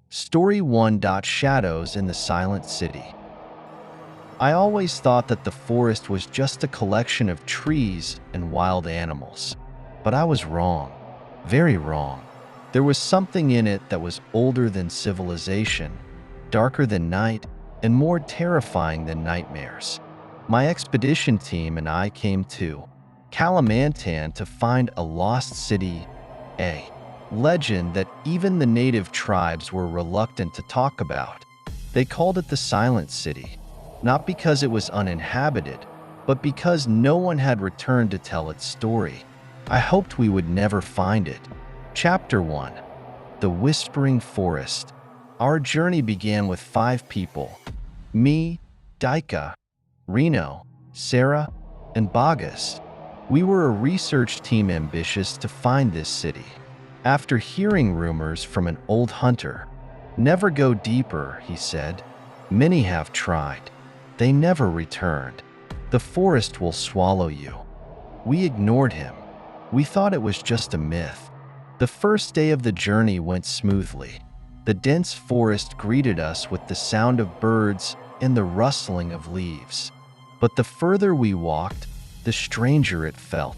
Story 1. Shadows in the Silent City. I always thought that the forest was just a collection of trees and wild animals. But I was wrong. Very wrong. There was something in it that was older than civilization, darker than night, and more terrifying than nightmares. My expedition team and I came to Kalimantan to find a lost city, a legend that even the native tribes were reluctant to talk about. They called it the Silent City, not because it was uninhabited, but because no one had returned to tell its story. I hoped we would never find it. Chapter 1. The Whispering Forest. Our journey began with 5 people: me, Daika, Reno, Sarah, and Bagas. We were a research team ambitious to find this city. After hearing rumors from an old hunter, "Never go deeper," he said. "Many have tried. They never returned. The forest will swallow you." We ignored him. We thought it was just a myth. The first day of the journey went smoothly. The dense forest greeted us with the sound of birds and the rustling of leaves. But the further we walked, the stranger it felt.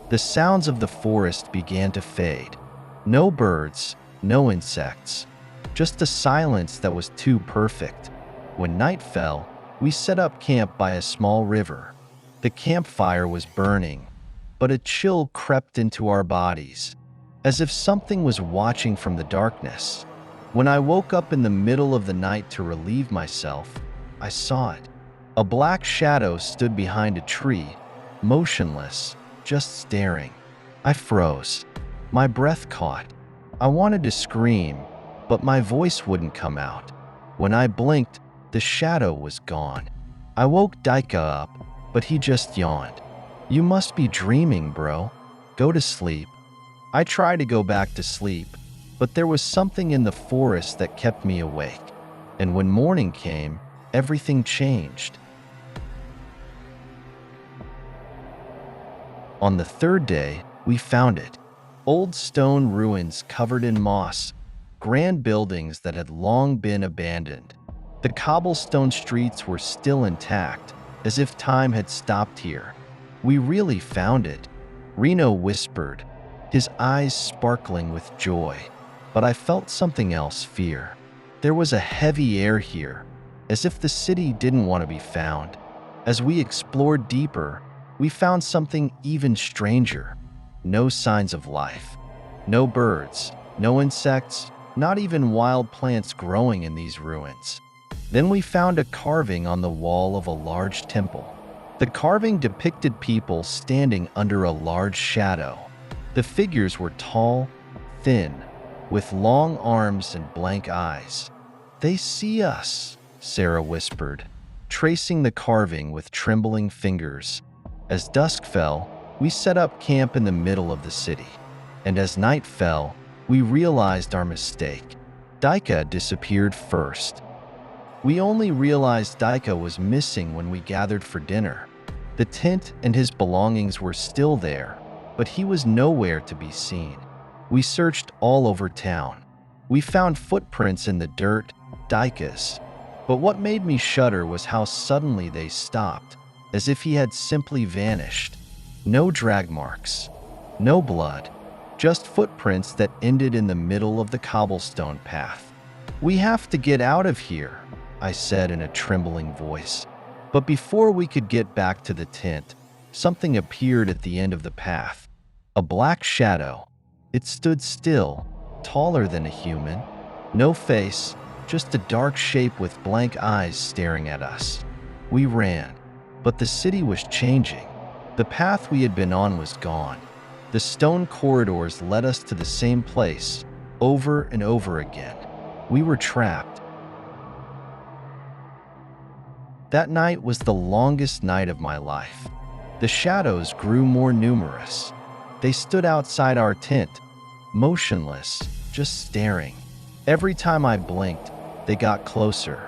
The sounds of the forest began to fade. No birds, no insects, just a silence that was too perfect. When night fell, we set up camp by a small river. The campfire was burning, but a chill crept into our bodies, as if something was watching from the darkness. When I woke up in the middle of the night to relieve myself, I saw it. A black shadow stood behind a tree, motionless, just staring. I froze. My breath caught. I wanted to scream, but my voice wouldn't come out. When I blinked, the shadow was gone. I woke Daika up, but he just yawned. "You must be dreaming, bro. Go to sleep." I tried to go back to sleep, but there was something in the forest that kept me awake. And when morning came, everything changed. On the 3rd day, we found it. Old stone ruins covered in moss, grand buildings that had long been abandoned. The cobblestone streets were still intact, as if time had stopped here. "We really found it," Reno whispered, his eyes sparkling with joy. But I felt something else: fear. There was a heavy air here, as if the city didn't want to be found. As we explored deeper, we found something even stranger. No signs of life. No birds, no insects, not even wild plants growing in these ruins. Then we found a carving on the wall of a large temple. The carving depicted people standing under a large shadow. The figures were tall, thin, with long arms and blank eyes. "They see us," Sarah whispered, tracing the carving with trembling fingers. As dusk fell, we set up camp in the middle of the city. And as night fell, we realized our mistake. Daika disappeared first. We only realized Daika was missing when we gathered for dinner. The tent and his belongings were still there, but he was nowhere to be seen. We searched all over town. We found footprints in the dirt, Daika's. But what made me shudder was how suddenly they stopped, as if he had simply vanished. No drag marks, no blood, just footprints that ended in the middle of the cobblestone path. "We have to get out of here," I said in a trembling voice. But before we could get back to the tent, something appeared at the end of the path. A black shadow. It stood still, taller than a human. No face, just a dark shape with blank eyes staring at us. We ran, but the city was changing. The path we had been on was gone. The stone corridors led us to the same place, over and over again. We were trapped. That night was the longest night of my life. The shadows grew more numerous. They stood outside our tent, motionless, just staring. Every time I blinked, they got closer.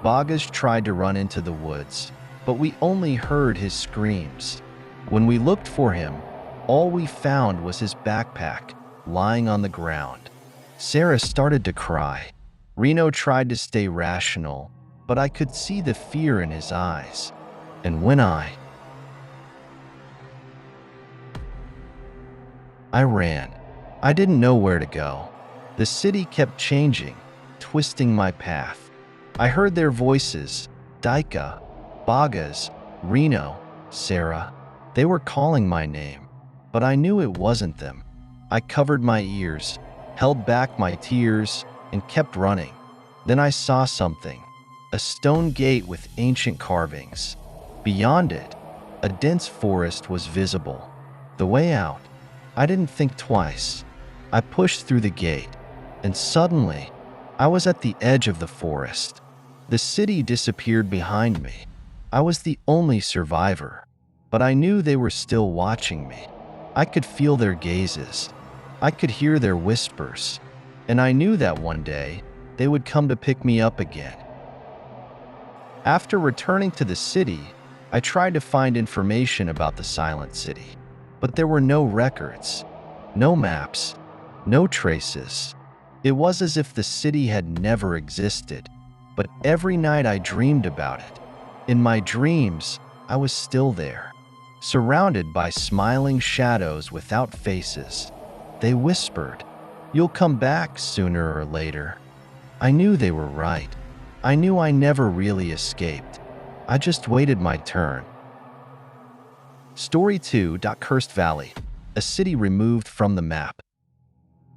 Bagas tried to run into the woods, but we only heard his screams. When we looked for him, all we found was his backpack lying on the ground. Sarah started to cry. Reno tried to stay rational, but I could see the fear in his eyes. And when I ran. I didn't know where to go. The city kept changing, twisting my path. I heard their voices, Daika, Bagas, Reno, Sarah. They were calling my name, but I knew it wasn't them. I covered my ears, held back my tears, and kept running. Then I saw something, a stone gate with ancient carvings. Beyond it, a dense forest was visible. The way out. I didn't think twice. I pushed through the gate, and suddenly, I was at the edge of the forest. The city disappeared behind me. I was the only survivor, but I knew they were still watching me. I could feel their gazes. I could hear their whispers, and I knew that one day, they would come to pick me up again. After returning to the city, I tried to find information about the Silent City. But there were no records, no maps, no traces. It was as if the city had never existed, but every night I dreamed about it. In my dreams, I was still there, surrounded by smiling shadows without faces. They whispered, "You'll come back sooner or later." I knew they were right. I knew I never really escaped. I just waited my turn. Story 2. Cursed Valley, a city removed from the map.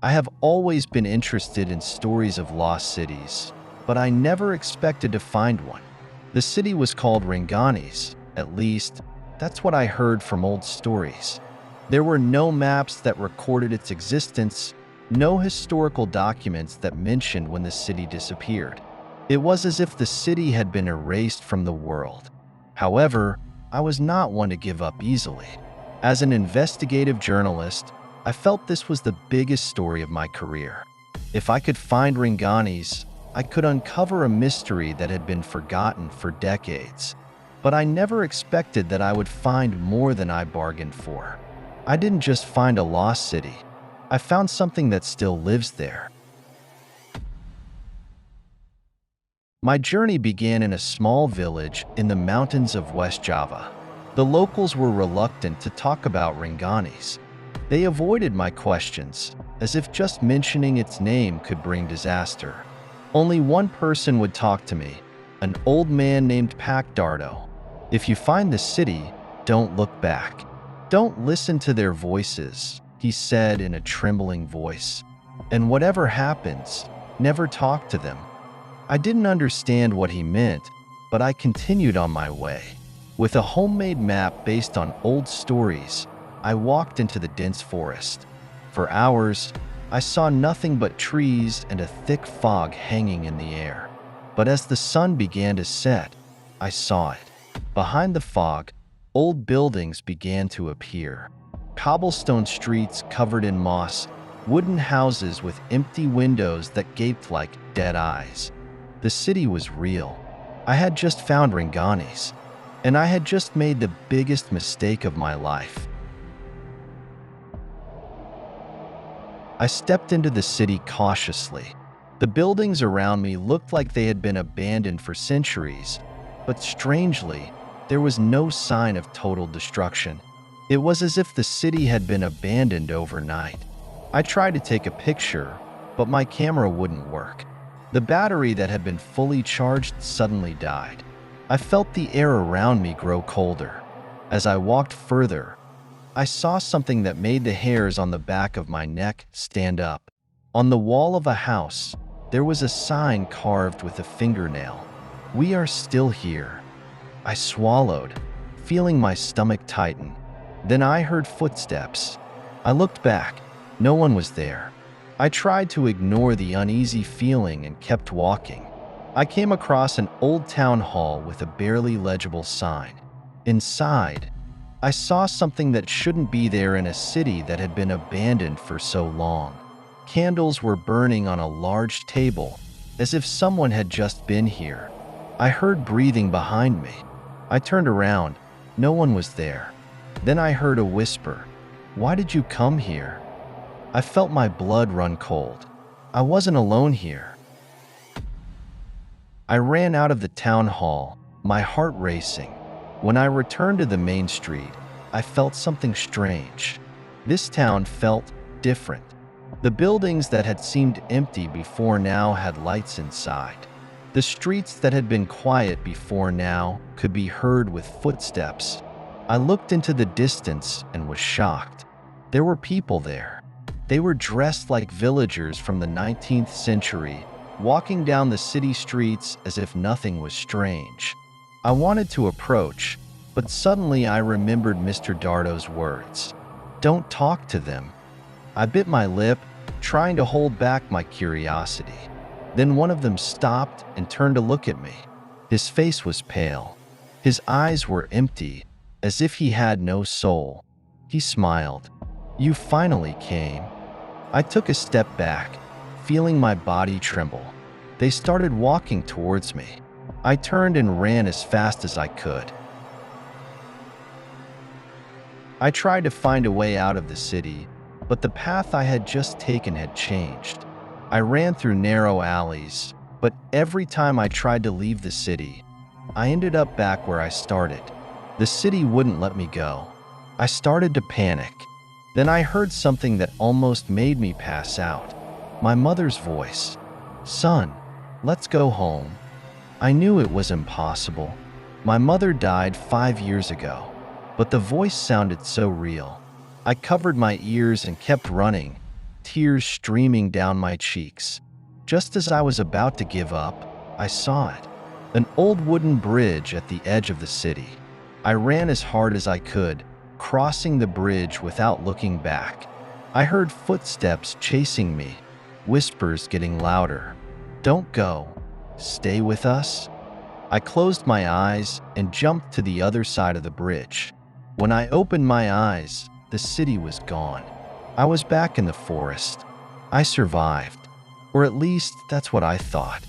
I have always been interested in stories of lost cities, but I never expected to find one. The city was called Ringanis, at least, that's what I heard from old stories. There were no maps that recorded its existence, no historical documents that mentioned when the city disappeared. It was as if the city had been erased from the world. However, I was not one to give up easily. As an investigative journalist, I felt this was the biggest story of my career. If I could find Ringanis, I could uncover a mystery that had been forgotten for decades. But I never expected that I would find more than I bargained for. I didn't just find a lost city. I found something that still lives there. My journey began in a small village in the mountains of West Java. The locals were reluctant to talk about Ringanis. They avoided my questions, as if just mentioning its name could bring disaster. Only one person would talk to me, an old man named Dardo. "If you find the city, don't look back. Don't listen to their voices," he said in a trembling voice. "And whatever happens, never talk to them." I didn't understand what he meant, but I continued on my way. With a homemade map based on old stories, I walked into the dense forest. For hours, I saw nothing but trees and a thick fog hanging in the air. But as the sun began to set, I saw it. Behind the fog, old buildings began to appear. Cobblestone streets covered in moss, wooden houses with empty windows that gaped like dead eyes. The city was real. I had just found Ringanis, and I had just made the biggest mistake of my life. I stepped into the city cautiously. The buildings around me looked like they had been abandoned for centuries, but strangely, there was no sign of total destruction. It was as if the city had been abandoned overnight. I tried to take a picture, but my camera wouldn't work. The battery that had been fully charged suddenly died. I felt the air around me grow colder. As I walked further, I saw something that made the hairs on the back of my neck stand up. On the wall of a house, there was a sign carved with a fingernail. "We are still here." I swallowed, feeling my stomach tighten. Then I heard footsteps. I looked back. No one was there. I tried to ignore the uneasy feeling and kept walking. I came across an old town hall with a barely legible sign. Inside, I saw something that shouldn't be there in a city that had been abandoned for so long. Candles were burning on a large table, as if someone had just been here. I heard breathing behind me. I turned around. No one was there. Then I heard a whisper. "Why did you come here?" I felt my blood run cold. I wasn't alone here. I ran out of the town hall, my heart racing. When I returned to the main street, I felt something strange. This town felt different. The buildings that had seemed empty before now had lights inside. The streets that had been quiet before now could be heard with footsteps. I looked into the distance and was shocked. There were people there. They were dressed like villagers from the 19th century, walking down the city streets as if nothing was strange. I wanted to approach, but suddenly I remembered Mr. Dardo's words. Don't talk to them. I bit my lip, trying to hold back my curiosity. Then one of them stopped and turned to look at me. His face was pale. His eyes were empty, as if he had no soul. He smiled. You finally came. I took a step back, feeling my body tremble. They started walking towards me. I turned and ran as fast as I could. I tried to find a way out of the city, but the path I had just taken had changed. I ran through narrow alleys, but every time I tried to leave the city, I ended up back where I started. The city wouldn't let me go. I started to panic. Then I heard something that almost made me pass out. My mother's voice. Son, let's go home. I knew it was impossible. My mother died 5 years ago, but the voice sounded so real. I covered my ears and kept running, tears streaming down my cheeks. Just as I was about to give up, I saw it. An old wooden bridge at the edge of the city. I ran as hard as I could, crossing the bridge without looking back. I heard footsteps chasing me, whispers getting louder. Don't go. Stay with us. I closed my eyes and jumped to the other side of the bridge. When I opened my eyes, the city was gone. I was back in the forest. I survived. Or at least that's what I thought.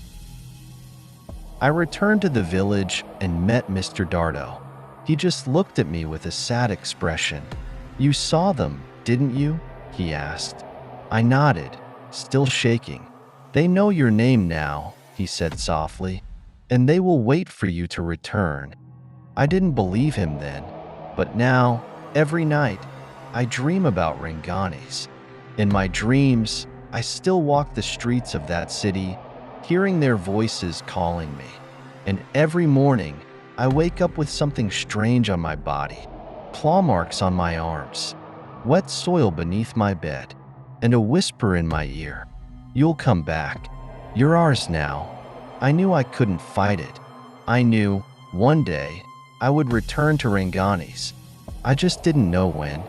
I returned to the village and met Mr. Dardo. He just looked at me with a sad expression. You saw them, didn't you? He asked. I nodded, still shaking. They know your name now, he said softly, and they will wait for you to return. I didn't believe him then, but now, every night, I dream about Ringanis. In my dreams, I still walk the streets of that city, hearing their voices calling me. And every morning, I wake up with something strange on my body, claw marks on my arms, wet soil beneath my bed, and a whisper in my ear. You'll come back. You're ours now. I knew I couldn't fight it. I knew, one day, I would return to Ringanis. I just didn't know when.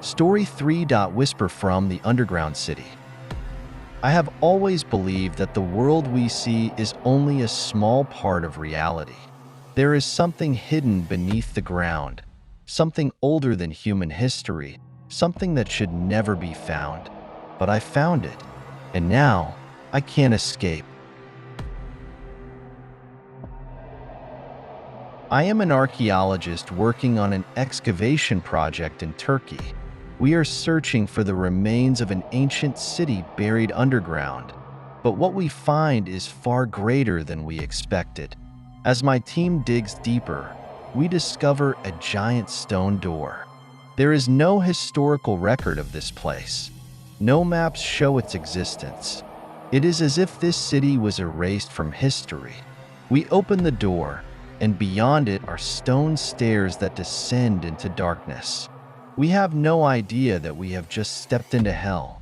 Story 3. Whisper from the Underground City. I have always believed that the world we see is only a small part of reality. There is something hidden beneath the ground, something older than human history, something that should never be found. But I found it, and now I can't escape. I am an archaeologist working on an excavation project in Turkey. We are searching for the remains of an ancient city buried underground, but what we find is far greater than we expected. As my team digs deeper, we discover a giant stone door. There is no historical record of this place. No maps show its existence. It is as if this city was erased from history. We open the door, and beyond it are stone stairs that descend into darkness. We have no idea that we have just stepped into hell.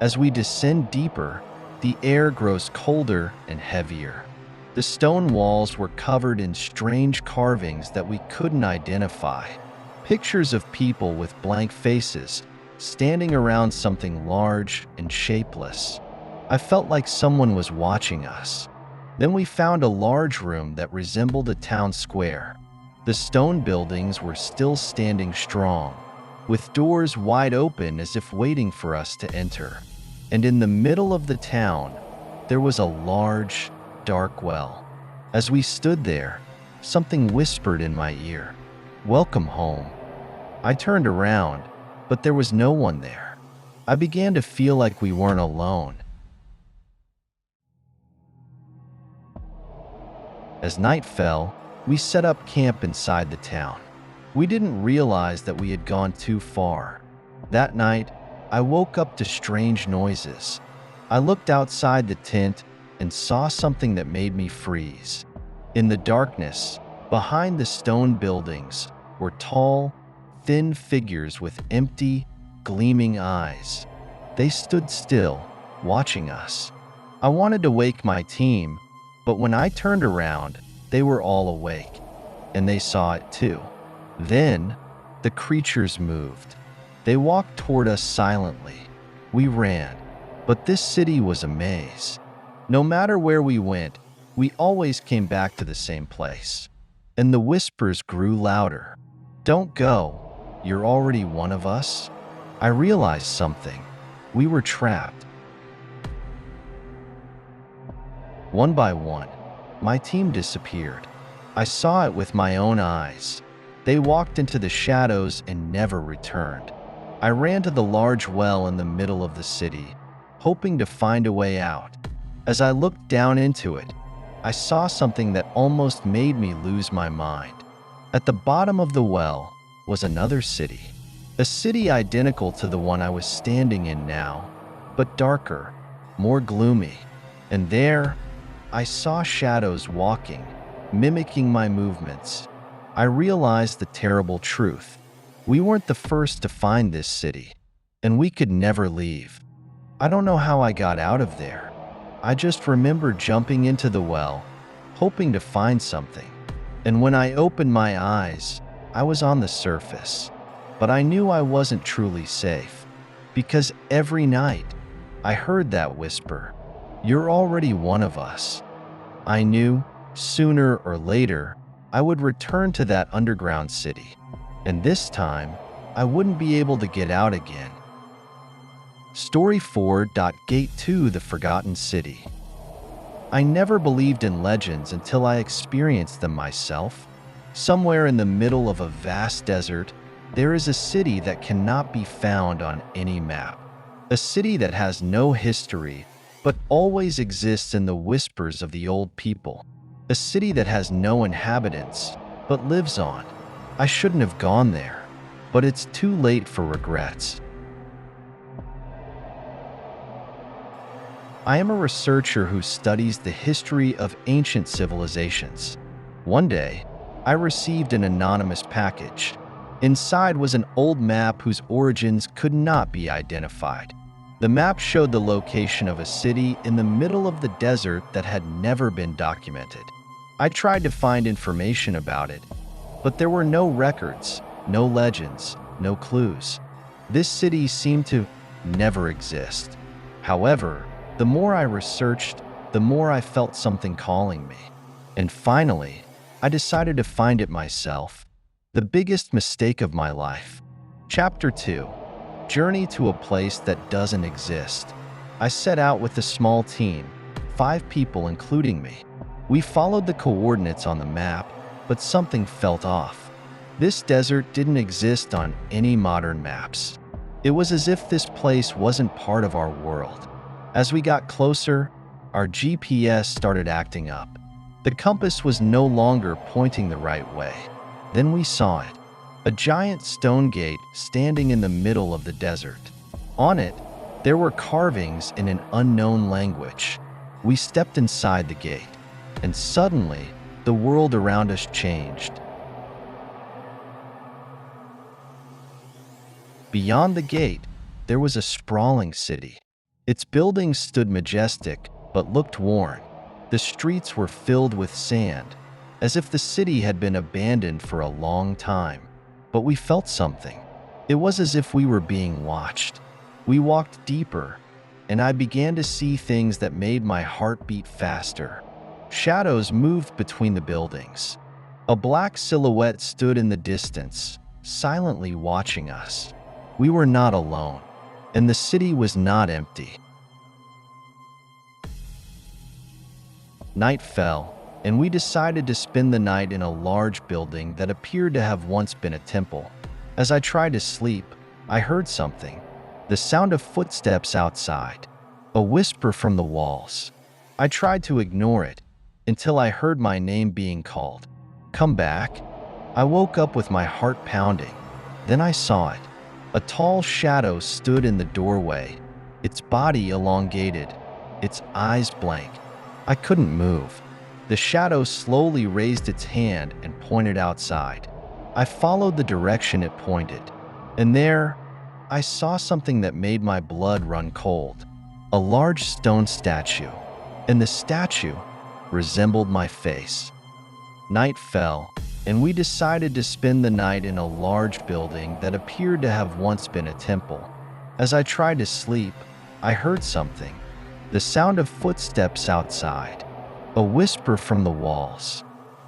As we descend deeper, the air grows colder and heavier. The stone walls were covered in strange carvings that we couldn't identify. Pictures of people with blank faces, standing around something large and shapeless. I felt like someone was watching us. Then we found a large room that resembled a town square. The stone buildings were still standing strong, with doors wide open as if waiting for us to enter. And in the middle of the town, there was a large, dark well. As we stood there, something whispered in my ear, "Welcome home." I turned around, but there was no one there. I began to feel like we weren't alone. As night fell, we set up camp inside the town. We didn't realize that we had gone too far. That night, I woke up to strange noises. I looked outside the tent and saw something that made me freeze. In the darkness, behind the stone buildings, were tall, thin figures with empty, gleaming eyes. They stood still, watching us. I wanted to wake my team, but when I turned around, they were all awake, and they saw it too. Then, the creatures moved. They walked toward us silently. We ran, but this city was a maze. No matter where we went, we always came back to the same place. And the whispers grew louder. "Don't go. You're already one of us." I realized something. We were trapped. One by one, my team disappeared. I saw it with my own eyes. They walked into the shadows and never returned. I ran to the large well in the middle of the city, hoping to find a way out. As I looked down into it, I saw something that almost made me lose my mind. At the bottom of the well was another city, a city identical to the one I was standing in now, but darker, more gloomy. And there, I saw shadows walking, mimicking my movements. I realized the terrible truth. We weren't the first to find this city, and we could never leave. I don't know how I got out of there. I just remember jumping into the well, hoping to find something. And when I opened my eyes, I was on the surface. But I knew I wasn't truly safe, because every night I heard that whisper, "You're already one of us." I knew, sooner or later, I would return to that underground city, and this time, I wouldn't be able to get out again. Story 4. Gate 2: The Forgotten City. I never believed in legends until I experienced them myself. Somewhere in the middle of a vast desert, there is a city that cannot be found on any map. A city that has no history, but always exists in the whispers of the old people. A city that has no inhabitants, but lives on. I shouldn't have gone there, but it's too late for regrets. I am a researcher who studies the history of ancient civilizations. One day, I received an anonymous package. Inside was an old map whose origins could not be identified. The map showed the location of a city in the middle of the desert that had never been documented. I tried to find information about it, but there were no records, no legends, no clues. This city seemed to never exist. However, the more I researched, the more I felt something calling me. And finally, I decided to find it myself. The biggest mistake of my life. Chapter 2. Journey to a place that doesn't exist. I set out with a small team, 5 people including me. We followed the coordinates on the map, but something felt off. This desert didn't exist on any modern maps. It was as if this place wasn't part of our world. As we got closer, our GPS started acting up. The compass was no longer pointing the right way. Then we saw it. A giant stone gate standing in the middle of the desert. On it, there were carvings in an unknown language. We stepped inside the gate, and suddenly, the world around us changed. Beyond the gate, there was a sprawling city. Its buildings stood majestic, but looked worn. The streets were filled with sand, as if the city had been abandoned for a long time. But we felt something. It was as if we were being watched. We walked deeper, and I began to see things that made my heart beat faster. Shadows moved between the buildings. A black silhouette stood in the distance, silently watching us. We were not alone, and the city was not empty. Night fell, and we decided to spend the night in a large building that appeared to have once been a temple. As I tried to sleep, I heard something. the sound of footsteps outside, a whisper from the walls. I tried to ignore it until I heard my name being called. Come back. I woke up with my heart pounding. Then I saw it. A tall shadow stood in the doorway, its body elongated, its eyes blank. I couldn't move. The shadow slowly raised its hand and pointed outside. I followed the direction it pointed, and there, I saw something that made my blood run cold. A large stone statue, and the statue resembled my face. Night fell, and we decided to spend the night in a large building that appeared to have once been a temple. As I tried to sleep, I heard something, the sound of footsteps outside, a whisper from the walls.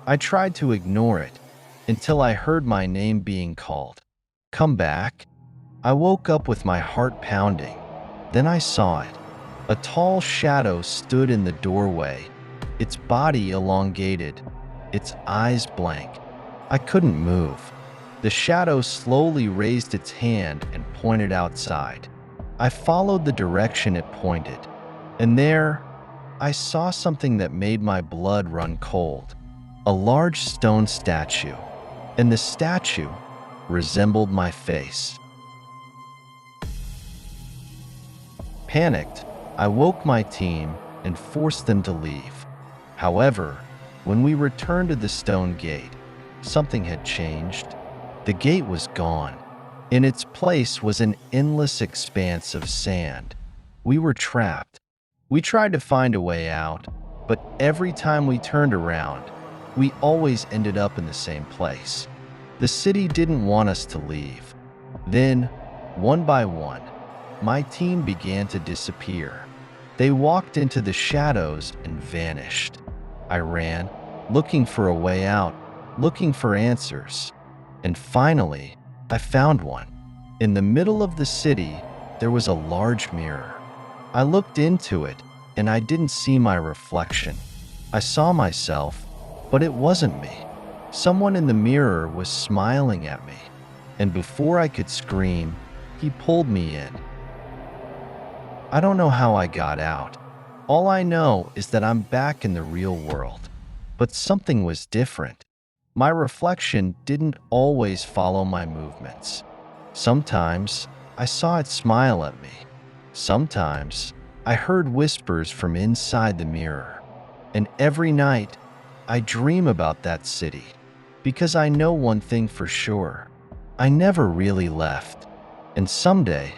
I tried to ignore it until I heard my name being called. Come back. I woke up with my heart pounding. Then I saw it. A tall shadow stood in the doorway, its body elongated, its eyes blank. I couldn't move. The shadow slowly raised its hand and pointed outside. I followed the direction it pointed, and there, I saw something that made my blood run cold. A large stone statue, and the statue resembled my face. Panicked, I woke my team and forced them to leave. However, when we returned to the stone gate, something had changed. The gate was gone. In its place was an endless expanse of sand. We were trapped. We tried to find a way out, but every time we turned around, we always ended up in the same place. The city didn't want us to leave. Then, one by one, my team began to disappear. They walked into the shadows and vanished. I ran, looking for a way out, looking for answers. And finally, I found one. In the middle of the city, there was a large mirror. I looked into it, and I didn't see my reflection. I saw myself, but it wasn't me. Someone in the mirror was smiling at me, and before I could scream, he pulled me in. I don't know how I got out. All I know is that I'm back in the real world. But something was different. My reflection didn't always follow my movements. Sometimes I saw it smile at me. Sometimes I heard whispers from inside the mirror. And every night I dream about that city because I know one thing for sure. I never really left. And someday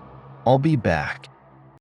I'll be back.